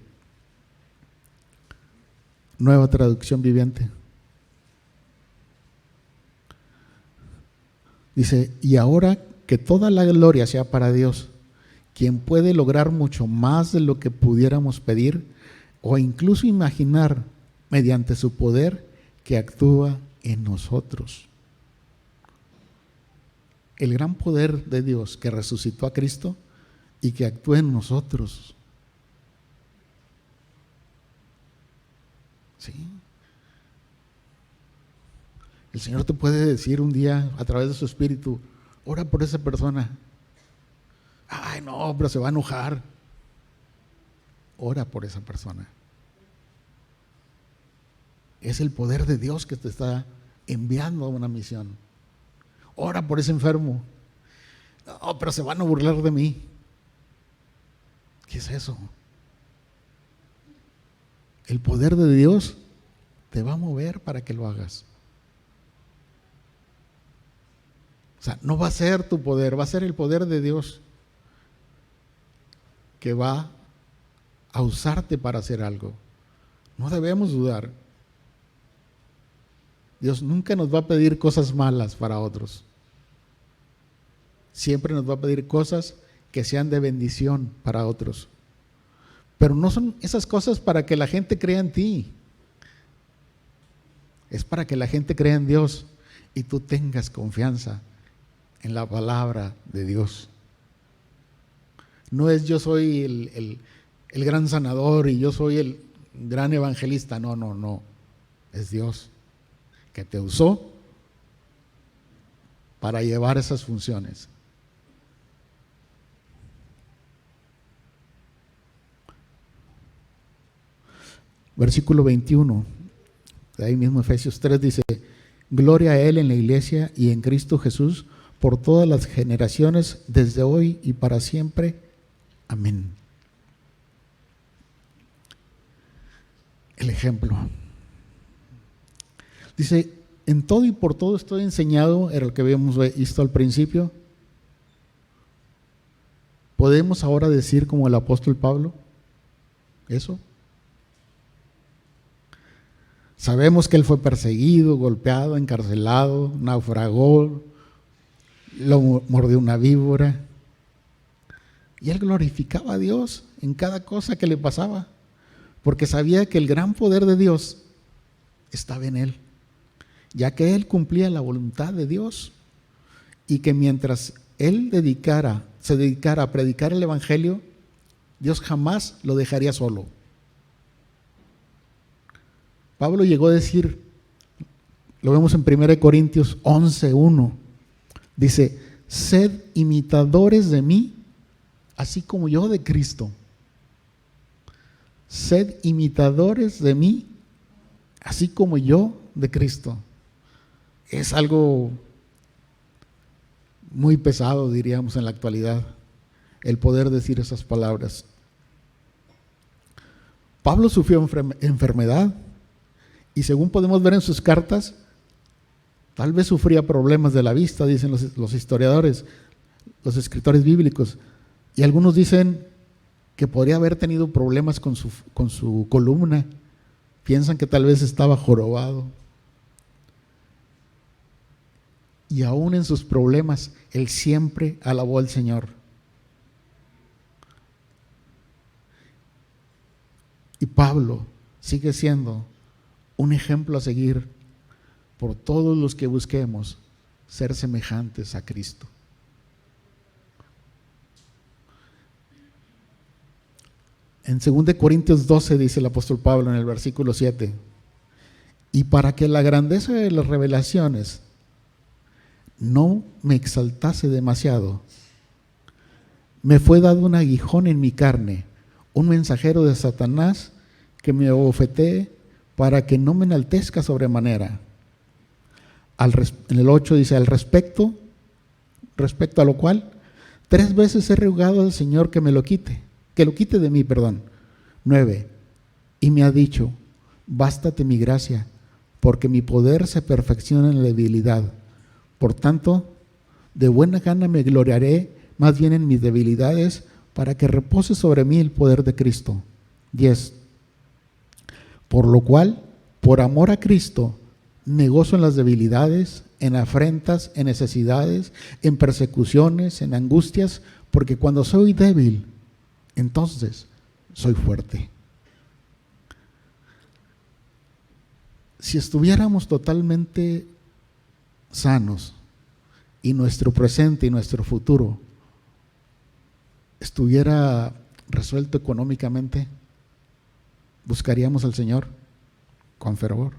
A: Nueva traducción viviente. Dice, y ahora que toda la gloria sea para Dios, quien puede lograr mucho más de lo que pudiéramos pedir o incluso imaginar mediante su poder que actúa en nosotros. El gran poder de Dios que resucitó a Cristo y que actúa en nosotros. ¿Sí? El Señor te puede decir un día a través de su Espíritu, ora por esa persona. Ay, no, pero se va a enojar. Ora por esa persona. Es el poder de Dios que te está enviando a una misión. Ora por ese enfermo. No, pero se van a burlar de mí. ¿Qué es eso? El poder de Dios te va a mover para que lo hagas. O sea, no va a ser tu poder, va a ser el poder de Dios que va a usarte para hacer algo. No debemos dudar. Dios nunca nos va a pedir cosas malas para otros. Siempre nos va a pedir cosas que sean de bendición para otros. Pero no son esas cosas para que la gente crea en ti. Es para que la gente crea en Dios y tú tengas confianza en la palabra de Dios. No es yo soy el gran sanador y yo soy el gran evangelista. No. Es Dios que te usó para llevar esas funciones. Versículo 21, de ahí mismo Efesios 3 dice, gloria a Él en la iglesia y en Cristo Jesús por todas las generaciones, desde hoy y para siempre. Amén. el ejemplo. Dice, en todo y por todo estoy enseñado, era lo que habíamos visto al principio. ¿Podemos ahora decir como el apóstol Pablo eso? Sabemos que él fue perseguido, golpeado, encarcelado, naufragó, lo mordió una víbora. Y él glorificaba a Dios en cada cosa que le pasaba, porque sabía que el gran poder de Dios estaba en él, ya que él cumplía la voluntad de Dios y que mientras él se dedicara a predicar el evangelio, Dios jamás lo dejaría solo. Pablo llegó a decir, lo vemos en 1 Corintios 11:1, dice, sed imitadores de mí, así como yo de Cristo. Sed imitadores de mí, así como yo de Cristo. Es algo muy pesado, diríamos, en la actualidad, el poder decir esas palabras. Pablo sufrió enfermedad y según podemos ver en sus cartas, tal vez sufría problemas de la vista, dicen los historiadores, los escritores bíblicos, y algunos dicen que podría haber tenido problemas con su columna, piensan que tal vez estaba jorobado. Y aún en sus problemas, él siempre alabó al Señor. Y Pablo sigue siendo un ejemplo a seguir por todos los que busquemos ser semejantes a Cristo. En 2 Corintios 12 dice el apóstol Pablo en el versículo 7, y para que la grandeza de las revelaciones no me exaltase demasiado, me fue dado un aguijón en mi carne, un mensajero de Satanás que me abofetee para que no me enaltezca sobremanera. En el 8 dice, al respecto a lo cual, 3 veces he rogado al Señor que lo quite de mí, 9, y me ha dicho, bástate mi gracia, porque mi poder se perfecciona en la debilidad. Por tanto, de buena gana me gloriaré más bien en mis debilidades, para que repose sobre mí el poder de Cristo. 10. Por lo cual, por amor a Cristo, me gozo en las debilidades, en afrentas, en necesidades, en persecuciones, en angustias, porque cuando soy débil, entonces soy fuerte. Si estuviéramos totalmente sanos y nuestro presente y nuestro futuro estuviera resuelto económicamente, buscaríamos al Señor con fervor.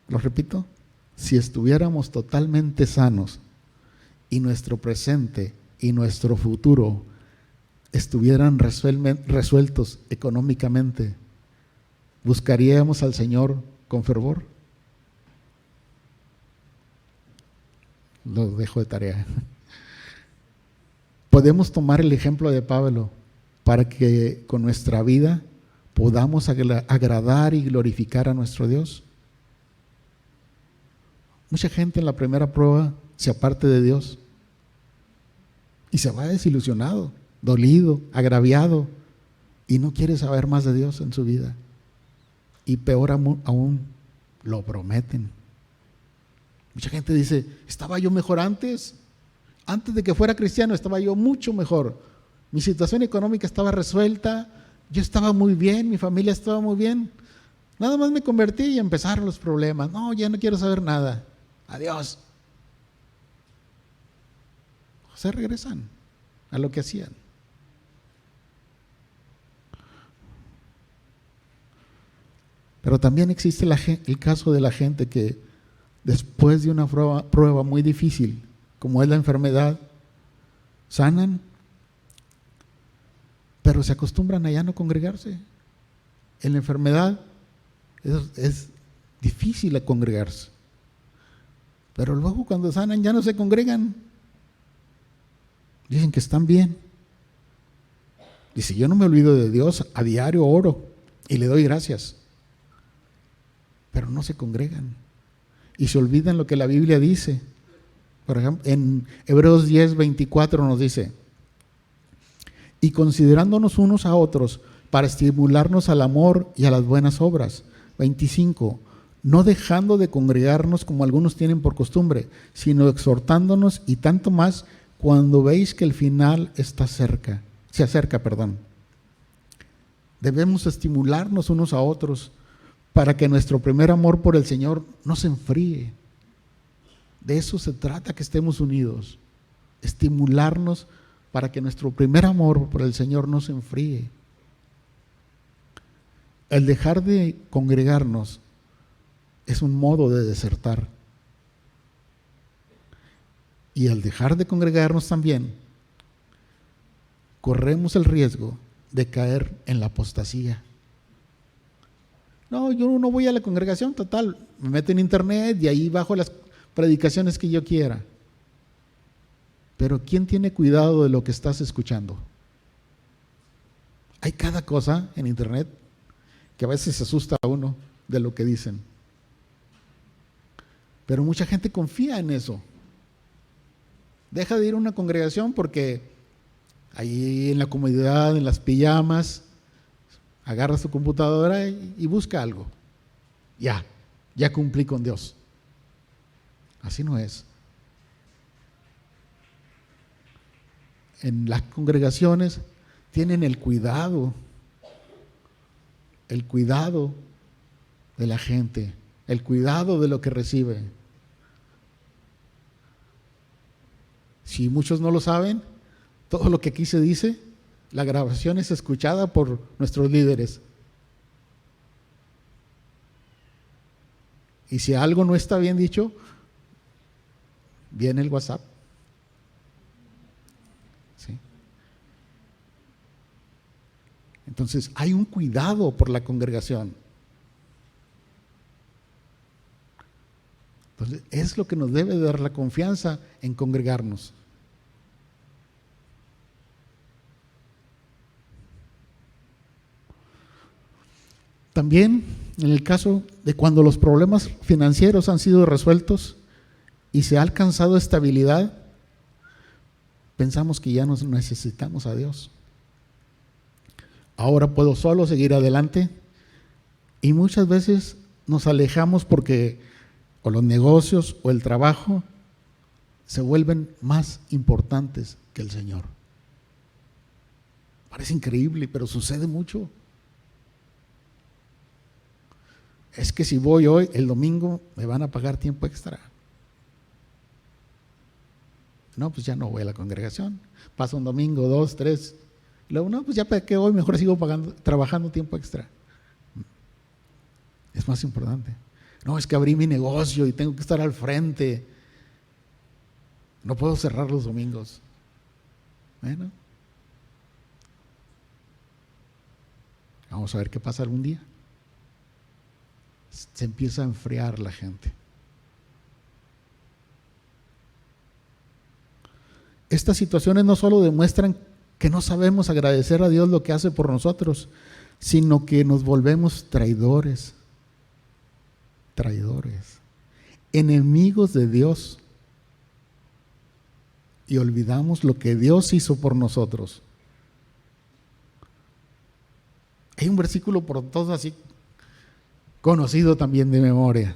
A: Lo repito, si estuviéramos totalmente sanos y nuestro presente y nuestro futuro estuvieran resueltos económicamente, ¿buscaríamos al Señor con fervor? Lo dejo de tarea. Podemos tomar el ejemplo de Pablo para que con nuestra vida podamos agradar y glorificar a nuestro Dios. Mucha gente en la primera prueba se aparte de Dios y se va desilusionado, dolido, agraviado y no quiere saber más de Dios en su vida. Y peor aún, lo prometen. Mucha gente dice, estaba yo mejor antes de que fuera cristiano, estaba yo mucho mejor. Mi situación económica estaba resuelta, yo estaba muy bien, mi familia estaba muy bien. Nada más me convertí y empezaron los problemas. No, ya no quiero saber nada. Adiós. Se regresan a lo que hacían. Pero también existe el caso de la gente que después de una prueba muy difícil, como es la enfermedad, sanan, pero se acostumbran a ya no congregarse. En la enfermedad es difícil congregarse, pero luego cuando sanan ya no se congregan. Dicen que están bien, Dice, yo no me olvido de Dios, a diario oro y le doy gracias. Pero no se congregan y se olvidan lo que la Biblia dice. Por ejemplo, en Hebreos 10:24 nos dice, y considerándonos unos a otros para estimularnos al amor y a las buenas obras. 25, no dejando de congregarnos como algunos tienen por costumbre, sino exhortándonos, y tanto más cuando veis que el final se acerca. Debemos estimularnos unos a otros para que nuestro primer amor por el Señor no se enfríe. De eso se trata, que estemos unidos, estimularnos para que nuestro primer amor por el Señor no se enfríe. El dejar de congregarnos es un modo de desertar. Y al dejar de congregarnos también, corremos el riesgo de caer en la apostasía. No, yo no voy a la congregación, total, me meto en internet y ahí bajo las predicaciones que yo quiera. Pero ¿quién tiene cuidado de lo que estás escuchando? Hay cada cosa en internet que a veces se asusta a uno de lo que dicen. Pero mucha gente confía en eso. Deja de ir a una congregación porque ahí en la comodidad, en las pijamas, agarra su computadora y busca algo. Ya cumplí con Dios. Así no es. En las congregaciones tienen el cuidado de la gente, el cuidado de lo que recibe. Si muchos no lo saben, todo lo que aquí se dice, la grabación es escuchada por nuestros líderes. Y si algo no está bien dicho, viene el WhatsApp. ¿Sí? Entonces, hay un cuidado por la congregación. Entonces, es lo que nos debe dar la confianza en congregarnos. También, en el caso de cuando los problemas financieros han sido resueltos y se ha alcanzado estabilidad, pensamos que ya no necesitamos a Dios. Ahora puedo solo seguir adelante, y muchas veces nos alejamos porque o los negocios o el trabajo se vuelven más importantes que el Señor. Parece increíble, pero sucede mucho. Es que si voy hoy, el domingo me van a pagar tiempo extra. No, pues ya no voy a la congregación. Pasa un domingo, 2, 3. Luego, no, pues ya para qué hoy, mejor sigo trabajando tiempo extra. Es más importante. No, es que abrí mi negocio y tengo que estar al frente. No puedo cerrar los domingos. Bueno, vamos a ver qué pasa algún día. Se empieza a enfriar la gente. Estas situaciones no solo demuestran que no sabemos agradecer a Dios lo que hace por nosotros, sino que nos volvemos traidores, enemigos de Dios, y olvidamos lo que Dios hizo por nosotros. Hay un versículo por todos así conocido también de memoria.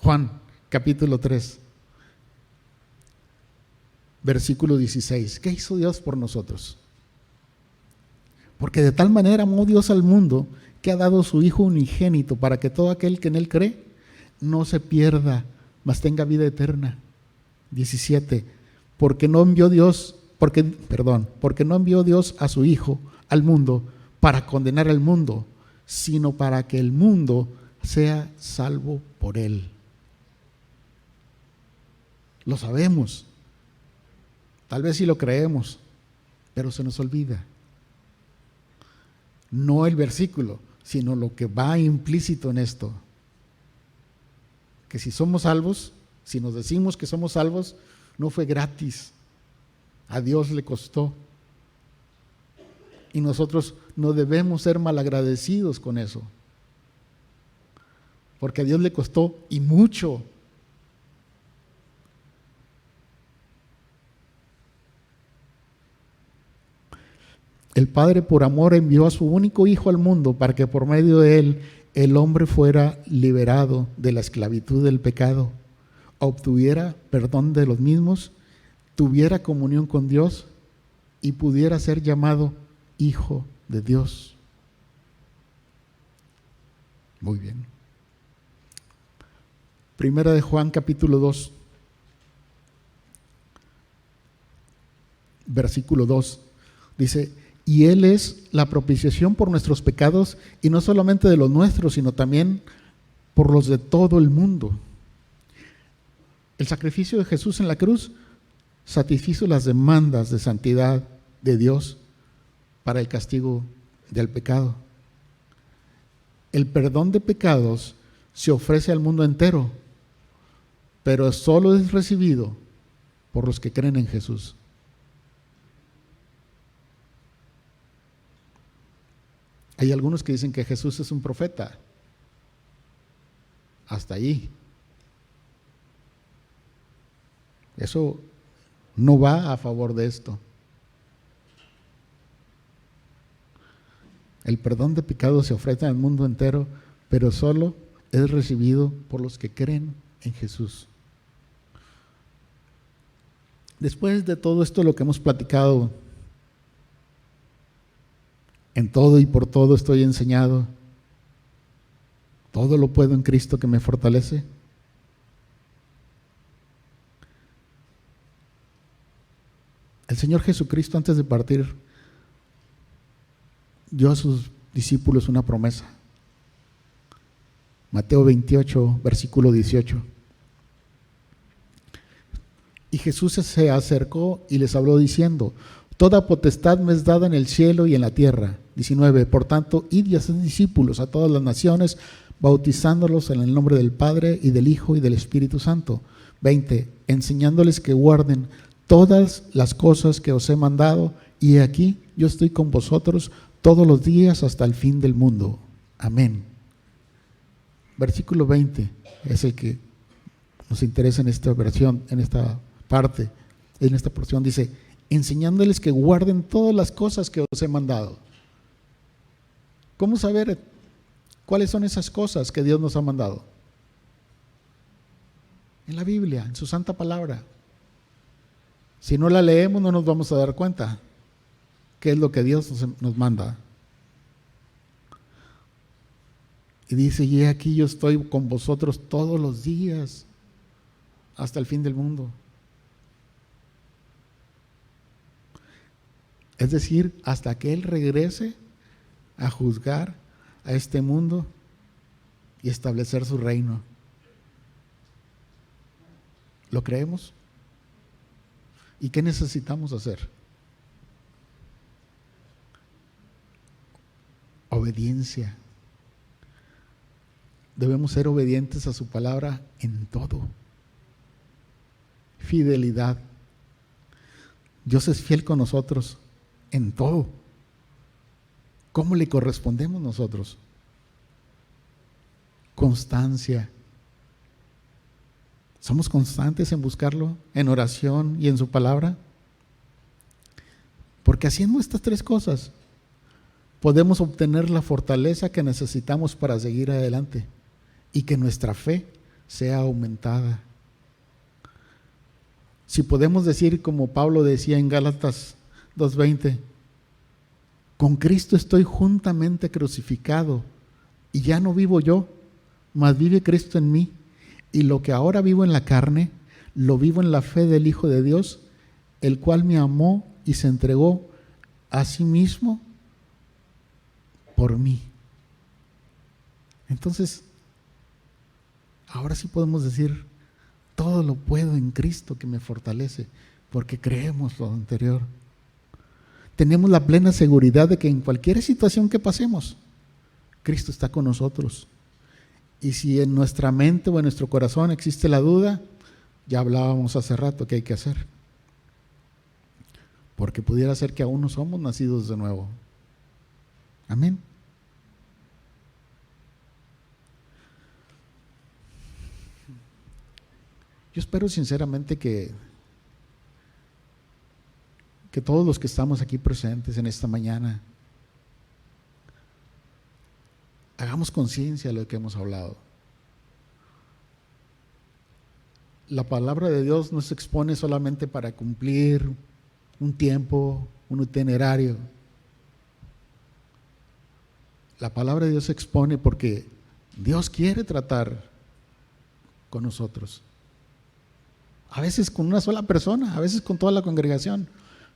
A: Juan, capítulo 3, versículo 16. ¿Qué hizo Dios por nosotros? Porque de tal manera amó Dios al mundo, que ha dado su Hijo unigénito, para que todo aquel que en Él cree no se pierda, mas tenga vida eterna. 17. Porque no envió Dios a su Hijo al mundo para condenar al mundo, sino para que el mundo sea salvo por Él. Lo sabemos, tal vez sí lo creemos, pero se nos olvida. No el versículo, sino lo que va implícito en esto. Que si somos salvos, si nos decimos que somos salvos, no fue gratis. A Dios le costó. Y nosotros no debemos ser malagradecidos con eso. Porque a Dios le costó y mucho. El Padre por amor envió a su único Hijo al mundo para que por medio de él el hombre fuera liberado de la esclavitud del pecado, obtuviera perdón de los mismos, tuviera comunión con Dios y pudiera ser llamado Hijo de Dios. Muy bien. Primera de Juan capítulo 2, versículo 2, dice: y Él es la propiciación por nuestros pecados, y no solamente de los nuestros, sino también por los de todo el mundo. El sacrificio de Jesús en la cruz satisfizo las demandas de santidad de Dios para el castigo del pecado. El perdón de pecados se ofrece al mundo entero, pero solo es recibido por los que creen en Jesús. Hay algunos que dicen que Jesús es un profeta. Hasta ahí. Eso no va a favor de esto. El perdón de pecados se ofrece al mundo entero, pero solo es recibido por los que creen en Jesús. Después de todo esto, lo que hemos platicado, en todo y por todo estoy enseñado, todo lo puedo en Cristo que me fortalece. El Señor Jesucristo, antes de partir, dio a sus discípulos una promesa. Mateo 28, versículo 18. Y Jesús se acercó y les habló diciendo: toda potestad me es dada en el cielo y en la tierra. 19. Por tanto, id y haced discípulos a todas las naciones, bautizándolos en el nombre del Padre y del Hijo y del Espíritu Santo. 20. Enseñándoles que guarden todas las cosas que os he mandado, y aquí yo estoy con vosotros todos los días hasta el fin del mundo. Amén. Versículo 20 es el que nos interesa en esta versión, en esta parte, en esta porción. Dice: enseñándoles que guarden todas las cosas que os he mandado. ¿Cómo saber cuáles son esas cosas que Dios nos ha mandado? En la Biblia, en su santa palabra. Si no la leemos, no nos vamos a dar cuenta qué es lo que Dios nos manda. Y dice: y aquí yo estoy con vosotros todos los días hasta el fin del mundo. Es decir, hasta que Él regrese a juzgar a este mundo y establecer su reino. ¿Lo creemos? ¿Y qué necesitamos hacer? Obediencia. Debemos ser obedientes a su palabra en todo. Fidelidad. Dios es fiel con nosotros en todo. ¿Cómo le correspondemos nosotros? Constancia. ¿Somos constantes en buscarlo, en oración y en su palabra? Porque haciendo estas tres cosas, podemos obtener la fortaleza que necesitamos para seguir adelante y que nuestra fe sea aumentada. Si podemos decir, como Pablo decía en Gálatas 2:20, con Cristo estoy juntamente crucificado, y ya no vivo yo, mas vive Cristo en mí, y lo que ahora vivo en la carne, lo vivo en la fe del Hijo de Dios, el cual me amó y se entregó a sí mismo por mí. Entonces, ahora sí podemos decir: todo lo puedo en Cristo que me fortalece, porque creemos lo anterior. Tenemos la plena seguridad de que en cualquier situación que pasemos, Cristo está con nosotros. Y si en nuestra mente o en nuestro corazón existe la duda, ya hablábamos hace rato que hay que hacer. Porque pudiera ser que aún no somos nacidos de nuevo. Amén. Yo espero sinceramente que todos los que estamos aquí presentes en esta mañana hagamos conciencia de lo que hemos hablado. La palabra de Dios no se expone solamente para cumplir un tiempo, un itinerario. La palabra de Dios se expone porque Dios quiere tratar con nosotros. A veces con una sola persona, a veces con toda la congregación,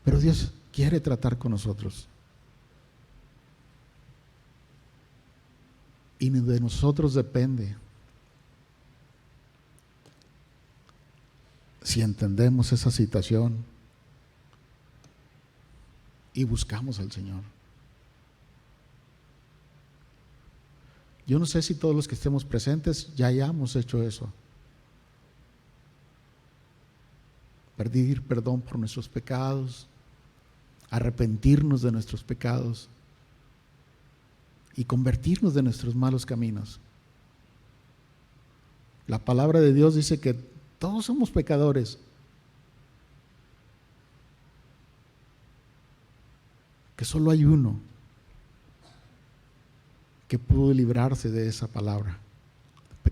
A: pero Dios quiere tratar con nosotros. Y de nosotros depende si entendemos esa situación y buscamos al Señor. Yo no sé si todos los que estemos presentes ya hayamos hecho eso. Pedir perdón por nuestros pecados, arrepentirnos de nuestros pecados y convertirnos de nuestros malos caminos. La palabra de Dios dice que todos somos pecadores, que solo hay uno que pudo librarse de esa palabra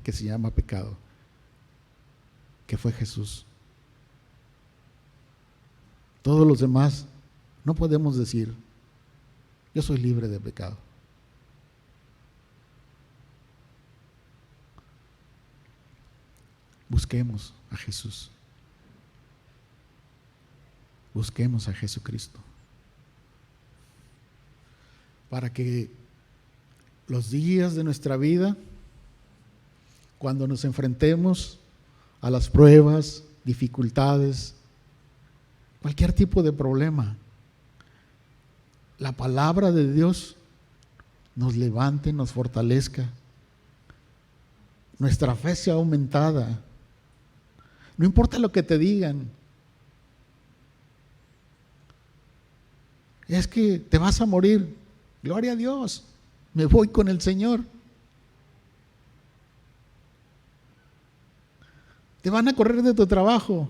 A: que se llama pecado, que fue Jesús. Todos los demás no podemos decir, yo soy libre de pecado. Busquemos a Jesús. Busquemos a Jesucristo. Para que los días de nuestra vida, cuando nos enfrentemos a las pruebas, dificultades, cualquier tipo de problema, la palabra de Dios nos levante, nos fortalezca, nuestra fe sea aumentada. No importa lo que te digan, es que te vas a morir, gloria a Dios, me voy con el Señor. Te van a correr de tu trabajo,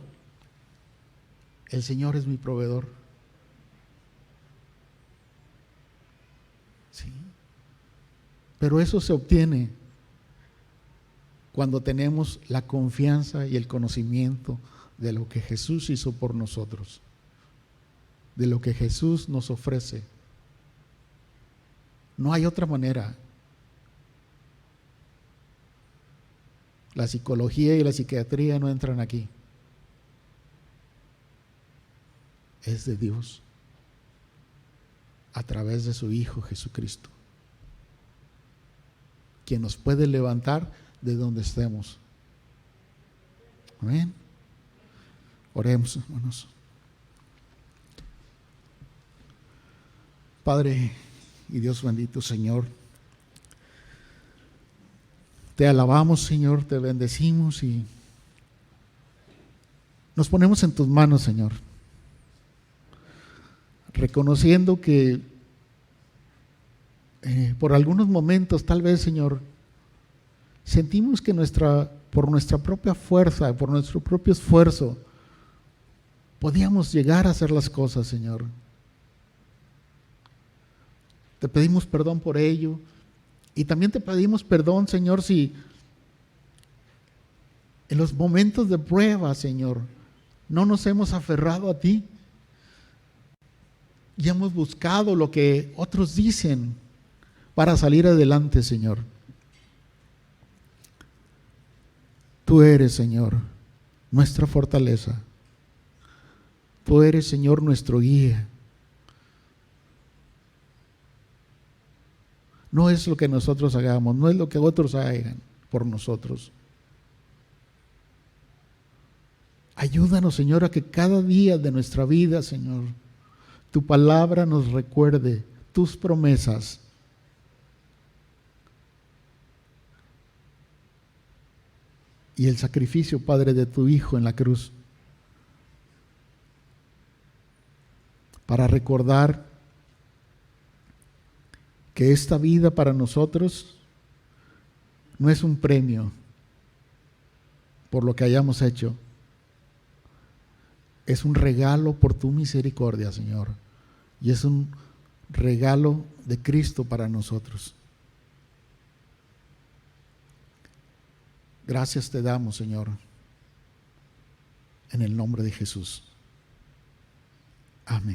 A: el Señor es mi proveedor. Sí. Pero eso se obtiene cuando tenemos la confianza y el conocimiento de lo que Jesús hizo por nosotros, de lo que Jesús nos ofrece. No hay otra manera. La psicología y la psiquiatría no entran aquí. Es de Dios a través de su Hijo Jesucristo, quien nos puede levantar de donde estemos. Amén. Oremos, hermanos. Padre y Dios bendito, Señor, te alabamos, Señor, te bendecimos y nos ponemos en tus manos, Señor, reconociendo que por algunos momentos, tal vez, Señor, sentimos que por nuestra propia fuerza, por nuestro propio esfuerzo, podíamos llegar a hacer las cosas, Señor. Te pedimos perdón por ello y también te pedimos perdón, Señor, si en los momentos de prueba, Señor, no nos hemos aferrado a ti y hemos buscado lo que otros dicen para salir adelante, Señor. Tú eres, Señor, nuestra fortaleza. Tú eres, Señor, nuestro guía. No es lo que nosotros hagamos, no es lo que otros hagan por nosotros. Ayúdanos, Señor, a que cada día de nuestra vida, Señor, tu palabra nos recuerde tus promesas. Y el sacrificio, Padre, de tu Hijo en la cruz, para recordar que esta vida para nosotros no es un premio por lo que hayamos hecho, es un regalo por tu misericordia, Señor, y es un regalo de Cristo para nosotros. Gracias te damos, Señor, en el nombre de Jesús. Amén.